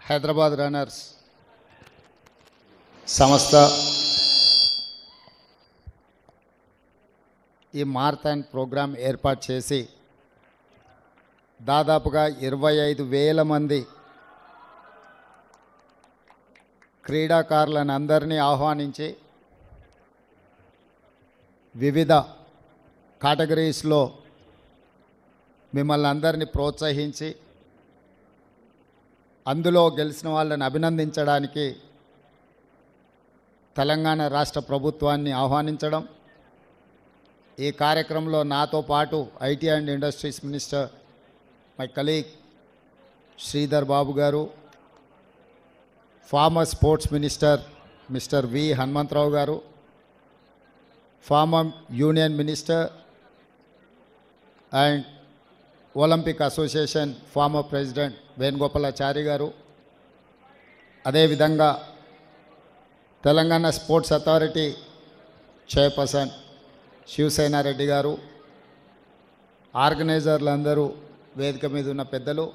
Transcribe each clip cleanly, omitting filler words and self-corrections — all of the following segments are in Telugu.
హైదరాబాద్ రన్నర్స్ సంస్థ ఈ మారథాన్ ప్రోగ్రాం ఏర్పాటు చేసి దాదాపుగా 25,000 మంది క్రీడాకారులను అందరినీ ఆహ్వానించి వివిధ కేటగిరీస్లో మిమ్మల్ని అందరినీ ప్రోత్సహించి అందులో గెలిచిన వాళ్ళని అభినందించడానికి తెలంగాణ రాష్ట్ర ప్రభుత్వాన్ని ఆహ్వానించడం, ఈ కార్యక్రమంలో నాతో పాటు IT and industries minister my colleague Sridhar Babu గారు, former sports minister mister V Hanumantha Rao గారు, former union minister and Olympic association former president Venugopalachari గారు, అదేవిధంగా Telangana sports authority chairperson Shivasena Reddy గారు, ఆర్గనైజర్లు అందరూ, వేదిక మీద ఉన్న పెద్దలు,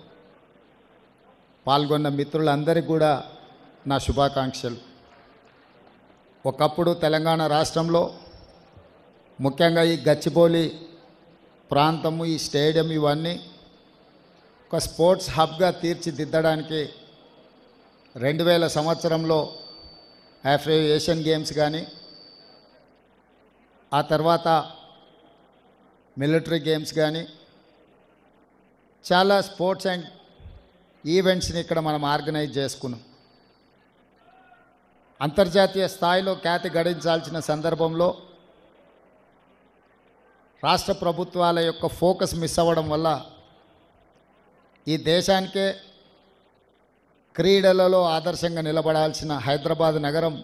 పాల్గొన్న మిత్రులందరికీ కూడా నా శుభాకాంక్షలు. ఒకప్పుడు తెలంగాణ రాష్ట్రంలో ముఖ్యంగా ఈ గచ్చిబౌలి ప్రాంతము, ఈ స్టేడియం ఇవన్నీ ఒక స్పోర్ట్స్ హబ్గా తీర్చిదిద్దడానికి 2000 సంవత్సరంలో ఆఫ్రో ఏషియన్ గేమ్స్ కానీ, ఆ తర్వాత మిలిటరీ గేమ్స్ కానీ చాలా స్పోర్ట్స్ అండ్ ఈవెంట్స్ని ఇక్కడ మనం ఆర్గనైజ్ చేసుకున్నాం. అంతర్జాతీయ స్థాయిలో ఖ్యాతి గడించాల్సిన సందర్భంలో రాష్ట్ర ప్రభుత్వాల యొక్క ఫోకస్ మిస్ అవ్వడం వల్ల ఈ దేశానికే క్రీడలలో ఆదర్శంగా నిలబడాల్సిన హైదరాబాద్ నగరం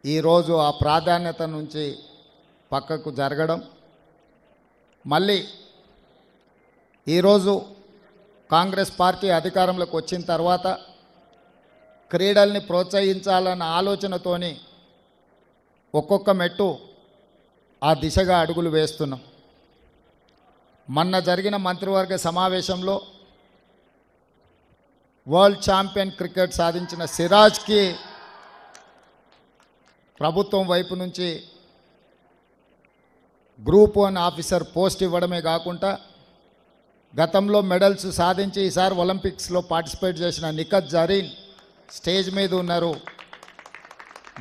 ఈరోజు ఆ ప్రాధాన్యత నుంచి పక్కకు జరగడం, మళ్ళీ ఈరోజు కాంగ్రెస్ పార్టీ అధికారంలోకి వచ్చిన తర్వాత క్రీడల్ని ప్రోత్సహించాలన్న ఆలోచనతోని ఒక్కొక్క మెట్టు ఆ దిశగా అడుగులు వేస్తున్నాం. మొన్న జరిగిన మంత్రివర్గ సమావేశంలో వరల్డ్ ఛాంపియన్ క్రికెట్ సాధించిన సిరాజ్కి ప్రభుత్వం వైపు నుంచి గ్రూప్ 1 ఆఫీసర్ పోస్ట్ ఇవ్వడమే కాకుండా గతంలో మెడల్స్ సాధించి ఈసారి ఒలింపిక్స్లో పార్టిసిపేట్ చేసిన నిఖత్ జరీన్ స్టేజ్ మీద ఉన్నారు.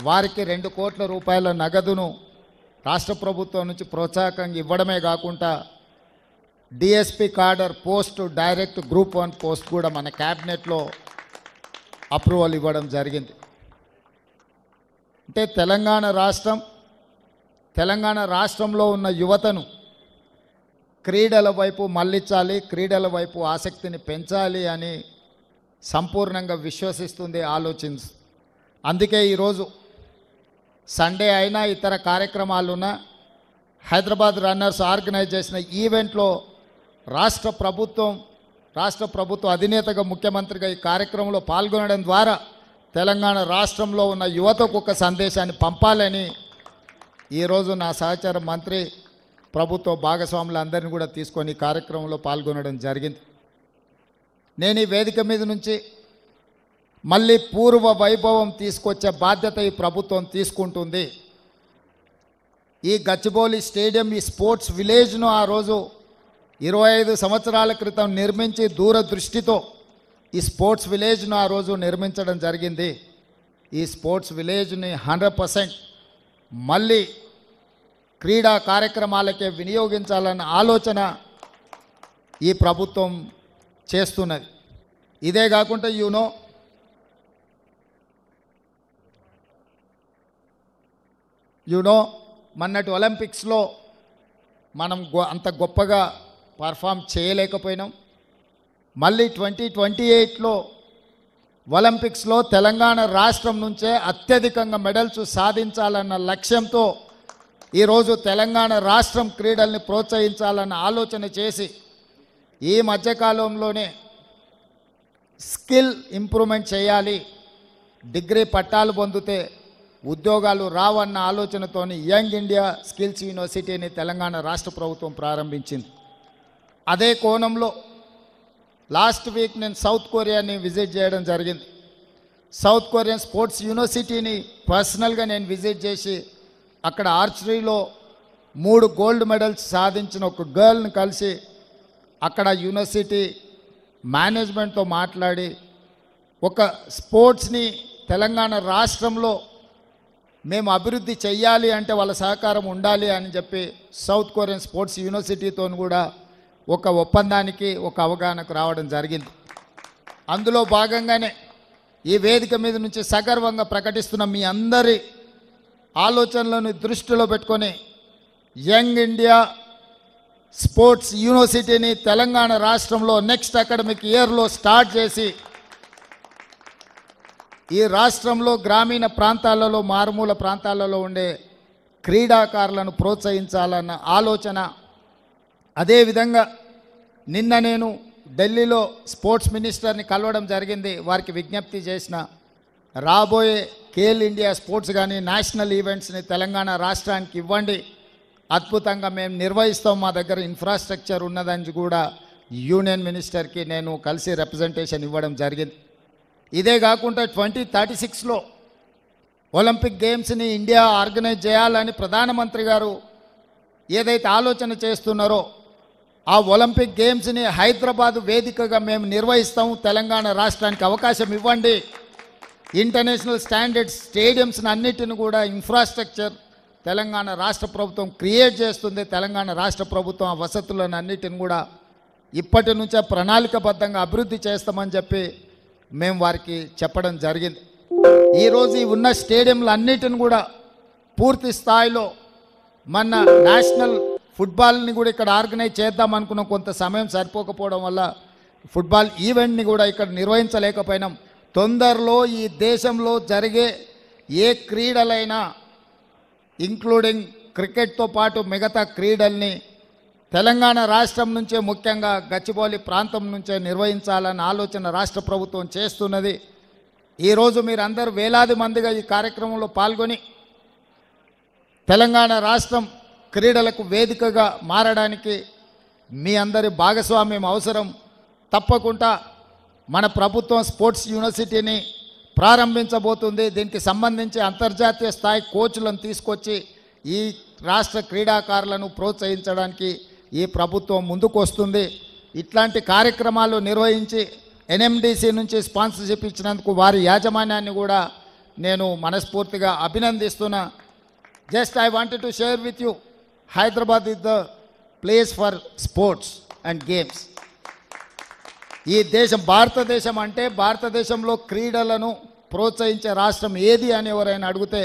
వారికి 2 కోట్ల రూపాయల నగదును రాష్ట్ర ప్రభుత్వం నుంచి ప్రోత్సాహకంగా ఇవ్వడమే కాకుండా DSP కార్డర్ post, direct group 1 post కూడా మన క్యాబినెట్లో అప్రూవల్ ఇవ్వడం జరిగింది. అంటే తెలంగాణ రాష్ట్రంలో ఉన్న యువతను క్రీడల వైపు మళ్ళించాలి, క్రీడల వైపు ఆసక్తిని పెంచాలి అని సంపూర్ణంగా విశ్వసిస్తుంది, ఆలోచిస్తుంది. అందుకే ఈరోజు సండే అయినా ఇతర కార్యక్రమాలున్న హైదరాబాద్ రన్నర్స్ ఆర్గనైజ్ చేసిన ఈవెంట్లో రాష్ట్ర ప్రభుత్వ అధినేతగా ముఖ్యమంత్రిగా ఈ కార్యక్రమంలో పాల్గొనడం ద్వారా తెలంగాణ రాష్ట్రంలో ఉన్న యువతకు ఒక సందేశాన్ని పంపాలని ఈరోజు నా సహచార మంత్రి ప్రభుత్వ భాగస్వాములందరినీ కూడా తీసుకొని ఈ కార్యక్రమంలో పాల్గొనడం జరిగింది. నేను ఈ వేదిక మీద నుంచి మళ్ళీ పూర్వ వైభవం తీసుకొచ్చే బాధ్యత ఈ ప్రభుత్వం తీసుకుంటుంది. ఈ గచ్చిబౌలి స్టేడియం, ఈ స్పోర్ట్స్ విలేజ్ను ఆ రోజు 25 సంవత్సరాల క్రితం నిర్మించి దూరదృష్టితో ఈ స్పోర్ట్స్ విలేజ్ను ఆ రోజు నిర్మించడం జరిగింది. ఈ స్పోర్ట్స్ విలేజ్ని 100% మళ్ళీ క్రీడా కార్యక్రమాలకే వినియోగించాలన్న ఆలోచన ఈ ప్రభుత్వం చేస్తున్నది. ఇదే కాకుండా మొన్నటి ఒలింపిక్స్లో మనం అంత గొప్పగా పర్ఫామ్ చేయలేకపోయినాం. మళ్ళీ 2028లో ఒలింపిక్స్లో తెలంగాణ రాష్ట్రం నుంచే అత్యధికంగా మెడల్స్ సాధించాలన్న లక్ష్యంతో ఈరోజు తెలంగాణ రాష్ట్రం క్రీడల్ని ప్రోత్సహించాలన్న ఆలోచన చేసి ఈ మధ్యకాలంలోనే స్కిల్ ఇంప్రూవ్మెంట్ చేయాలి, డిగ్రీ పట్టాలు పొందితే ఉద్యోగాలు రావన్న ఆలోచనతోని యంగ్ ఇండియా స్కిల్స్ యూనివర్సిటీని తెలంగాణ రాష్ట్ర ప్రభుత్వం ప్రారంభించింది. అదే కోణంలో లాస్ట్ వీక్ నేను సౌత్ కొరియాని విజిట్ చేయడం జరిగింది. సౌత్ కొరియన్ స్పోర్ట్స్ యూనివర్సిటీని పర్సనల్గా నేను విజిట్ చేసి అక్కడ ఆర్చరీలో 3 గోల్డ్ మెడల్స్ సాధించిన ఒక గర్ల్ని కలిసి అక్కడ యూనివర్సిటీ మేనేజ్మెంట్తో మాట్లాడి ఒక స్పోర్ట్స్ని తెలంగాణ రాష్ట్రంలో మేము అభివృద్ధి చెయ్యాలి అంటే వాళ్ళ సహకారం ఉండాలి అని చెప్పి సౌత్ కొరియన్ స్పోర్ట్స్ యూనివర్సిటీతో కూడా ఒక ఒప్పందానికి ఒక అవగాహనకు రావడం జరిగింది. అందులో భాగంగానే ఈ వేదిక మీద నుంచి సగర్వంగా ప్రకటిస్తున్న మీ అందరి ఆలోచనలను దృష్టిలో పెట్టుకొని యంగ్ ఇండియా స్పోర్ట్స్ యూనివర్సిటీని తెలంగాణ రాష్ట్రంలో నెక్స్ట్ అకాడమిక్ ఇయర్లో స్టార్ట్ చేసి ఈ రాష్ట్రంలో గ్రామీణ ప్రాంతాలలో మారుమూల ప్రాంతాలలో ఉండే క్రీడాకారులను ప్రోత్సహించాలన్న ఆలోచన. అదేవిధంగా నిన్న నేను ఢిల్లీలో స్పోర్ట్స్ మినిస్టర్ని కలవడం జరిగింది. వారికి విజ్ఞప్తి చేసిన రాబోయే ఖేల్ ఇండియా స్పోర్ట్స్ కానీ నేషనల్ ఈవెంట్స్ని తెలంగాణ రాష్ట్రానికి ఇవ్వండి, అద్భుతంగా మేము నిర్వహిస్తాం, మా దగ్గర ఇన్ఫ్రాస్ట్రక్చర్ ఉన్నదని కూడా యూనియన్ మినిస్టర్కి నేను కలిసి రిప్రజెంటేషన్ ఇవ్వడం జరిగింది. ఇదే కాకుండా 2036లో ఒలింపిక్ గేమ్స్ని ఇండియా ఆర్గనైజ్ చేయాలని ప్రధానమంత్రి గారు ఏదైతే ఆలోచన చేస్తున్నారో ఆ ఒలింపిక్ గేమ్స్ని హైదరాబాద్ వేదికగా మేము నిర్వహిస్తాము, తెలంగాణ రాష్ట్రానికి అవకాశం ఇవ్వండి, ఇంటర్నేషనల్ స్టాండర్డ్స్ స్టేడియంస్ని అన్నిటిని కూడా ఇన్ఫ్రాస్ట్రక్చర్ తెలంగాణ రాష్ట్ర ప్రభుత్వం క్రియేట్ చేస్తుంది, తెలంగాణ రాష్ట్ర ప్రభుత్వం ఆ వసతులను అన్నిటిని కూడా ఇప్పటి నుంచే ప్రణాళికబద్ధంగా అభివృద్ధి చేస్తామని చెప్పి మేము వారికి చెప్పడం జరిగింది. ఈరోజు ఈ ఉన్న స్టేడియంలు అన్నిటిని కూడా పూర్తి స్థాయిలో మన నేషనల్ ఫుట్బాల్ని కూడా ఇక్కడ ఆర్గనైజ్ చేద్దాం అనుకున్న కొంత సమయం సరిపోకపోవడం వల్ల ఫుట్బాల్ ఈవెంట్ని కూడా ఇక్కడ నిర్వహించలేకపోయినాం. తొందరలో ఈ దేశంలో జరిగే ఏ క్రీడలైనా ఇంక్లూడింగ్ క్రికెట్తో పాటు మిగతా క్రీడల్ని తెలంగాణ రాష్ట్రం నుంచే ముఖ్యంగా గచ్చిబౌలి ప్రాంతం నుంచే నిర్వహించాలన్న ఆలోచన రాష్ట్ర ప్రభుత్వం చేస్తున్నది. ఈరోజు మీరందరూ వేలాది మందిగా ఈ కార్యక్రమంలో పాల్గొని తెలంగాణ రాష్ట్రం క్రీడలకు వేదికగా మారడానికి మీ అందరి భాగస్వామ్యం అవసరం. తప్పకుండా మన ప్రభుత్వం స్పోర్ట్స్ యూనివర్సిటీని ప్రారంభించబోతుంది. దీనికి సంబంధించి అంతర్జాతీయ స్థాయి కోచ్లను తీసుకొచ్చి ఈ రాష్ట్ర క్రీడాకారులను ప్రోత్సహించడానికి ఈ ప్రభుత్వం ముందుకు వస్తుంది. ఇట్లాంటి కార్యక్రమాలు నిర్వహించి ఎన్ఎండిసి నుంచి స్పాన్సర్షిప్ ఇచ్చినందుకు వారి యాజమాన్యాన్ని కూడా నేను మనస్ఫూర్తిగా అభినందిస్తున్నా. Just I wanted to share with you, Hyderabad is the place for sports and games. ఈ దేశం భారతదేశం అంటే భారతదేశంలో క్రీడలను ప్రోత్సహించే రాష్ట్రం ఏది అని ఎవరైనా అడిగితే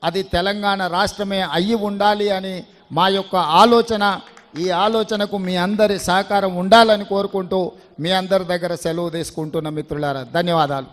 అది తెలంగాణ రాష్ట్రమే అయ్యి ఉండాలి అని మా యొక్క ఆలోచన. ఈ ఆలోచనకు మీ అందరి సహకారం ఉండాలని కోరుకుంటూ మీ అందరి దగ్గర సెలవు తీసుకుంటున్న మిత్రులారా, ధన్యవాదాలు.